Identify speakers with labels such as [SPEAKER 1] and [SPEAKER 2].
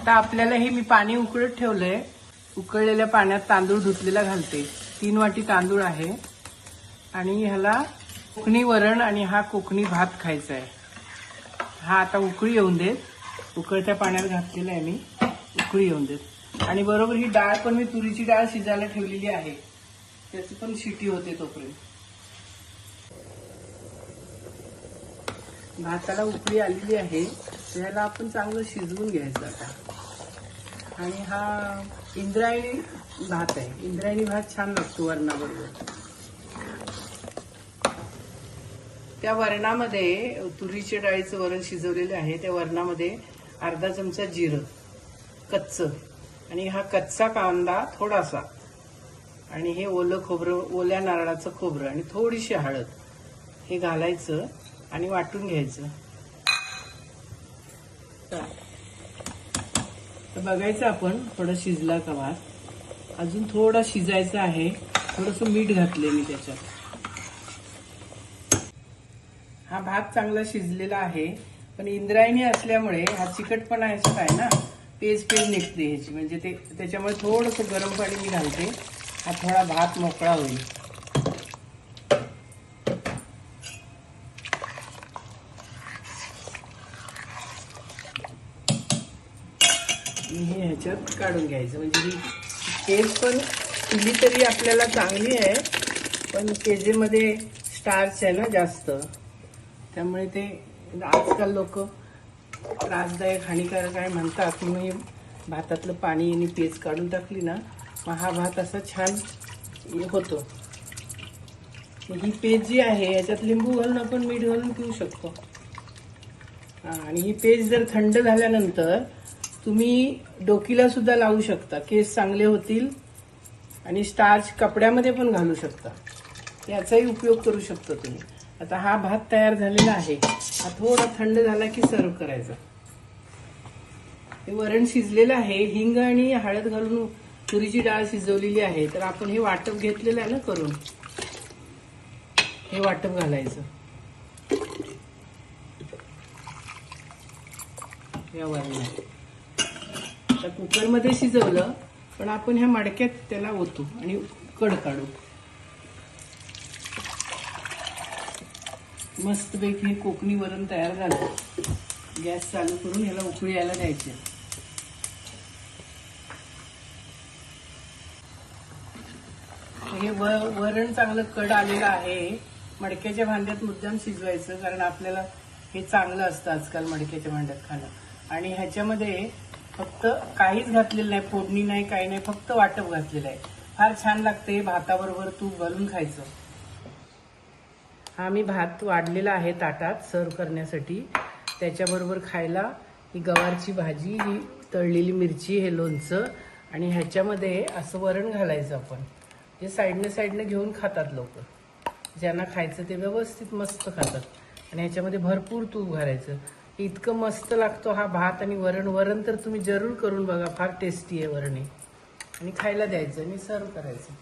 [SPEAKER 1] आता आपल्याला हे मी पाणी उकळत ठेवलंय. उकळलेल्या पाण्यात तांदूळ धुतलेला घालते. 3 वाटी तांदूळ आहे आणि ह्याला कोकणी वरण आणि हा कोकणी भात खायचा आहे. हा आता उकळी येऊन देत. उकळत्या पाण्यात घातलेला आहे मी. उकळी येऊन देत आणि बरोबर ही डाळ पण मी तुरीची डाळ शिजायला ठेवलेली आहे. त्याची पण शिटी होते तोपर्यंत. भाताला उकळी आलेली आहे. त्याला आपण चांगलं शिजवून घ्यायचं आता. आणि हा इंद्रायणी भात आहे. इंद्रायणी भात छान लागतो वरणाबरोबर. त्या वरणामध्ये तुरीच्या डाळीचं वरण शिजवलेलं आहे. त्या वरणामध्ये अर्धा चमचा जिरं कच्चं आणि हा कच्चा कांदा थोडासा आणि हे ओलं खोबरं, ओल्या नारळाचं खोबरं आणि थोडीशी हळद हे घालायचं आणि वाटून घ्यायचं. तर बघायचं आपण थोडं शिजला का भात. अजून थोडा शिजायचा आहे. थोडंसं मीठ घातले मी त्याच्यात. हा भात चांगला शिजलेला आहे. पण इंद्रायणी असल्यामुळे हा चिकटपणा ह्याच्यात आहे ना, पेज निघते ह्याची. म्हणजे ते त्याच्यामुळे थोडंसं गरम पाणी मी घालते. हा थोडा भात मोकळा होईल. हे ह्याच्यात काढून घ्यायचं. म्हणजे ही पेज पण पिली तरी आपल्याला चांगली आहे. पण पेजेमध्ये स्टार्च आहे ना जास्त, त्यामुळे ते आजकाल लोक त्रासदायक हानिकारक आहे म्हणतात. म्हणून भातातलं पाणी आणि पेज काढून टाकली ना, मग हा भात असा छान होतो. ही पेज जी आहे याच्यात लिंबू घालून आपण मीठ घालून पिऊ शकतो. आणि ही पेज जर थंड झाल्यानंतर तुम्ही डोकीला सुद्धा लावू शकता. केस चांगले होतील. आणि स्टार्च कपड्यामध्ये पण घालू शकता. याचाही उपयोग करू शकता तुम्ही. आता हा भात तयार झालेला आहे. हा थोडा थंड झाला की सर्व करायचा. हे वरण शिजलेलं आहे. हिंग आणि हळद घालून तुरीची डाळ शिजवलेली आहे. तर आपण हे वाटप घेतलेलं आहे ना करून, हे वाटप घालायचं या वरणात. आता कुकरमध्ये शिजवलं पण आपण ह्या मडक्यात त्याला ओतू आणि कड काढू. मस्तपैकी हे कोकणी वरण तयार झालं. गॅस चालू करून ह्याला उकळी यायला द्यायची. हे वरण चांगलं कड आलेलं आहे. मडक्याच्या भांड्यात मुद्दाम शिजवायचं, कारण आपल्याला हे चांगलं असतं आजकाल मडक्याच्या भांड्यात खाणं. आणि ह्याच्यामध्ये फक्त काहीच घातलेलं नाही, फोडणी नाही, काही नाही, फक्त वाटप घातलेलं आहे. फार छान लागते. भाताबरोबर तूप घालून खायचं. हा मी भात वाढलेला आहे ताटात सर्व करण्यासाठी. त्याच्याबरोबर खायला ही गवारची भाजी, ही तळलेली मिरची, हे लोणचं आणि ह्याच्यामध्ये असं वरण घालायचं आपण. जे साईडने घेऊन खातात लोक. ज्यांना खायचं ते व्यवस्थित मस्त खातात. आणि ह्याच्यामध्ये भरपूर तूप घालायचं. इतकं मस्त लागतो हा भात आणि वरण. वरण तर तुम्ही जरूर करून बघा. फार टेस्टी आहे वरण. आणि खायला द्यायचं आणि सर्व करायचं.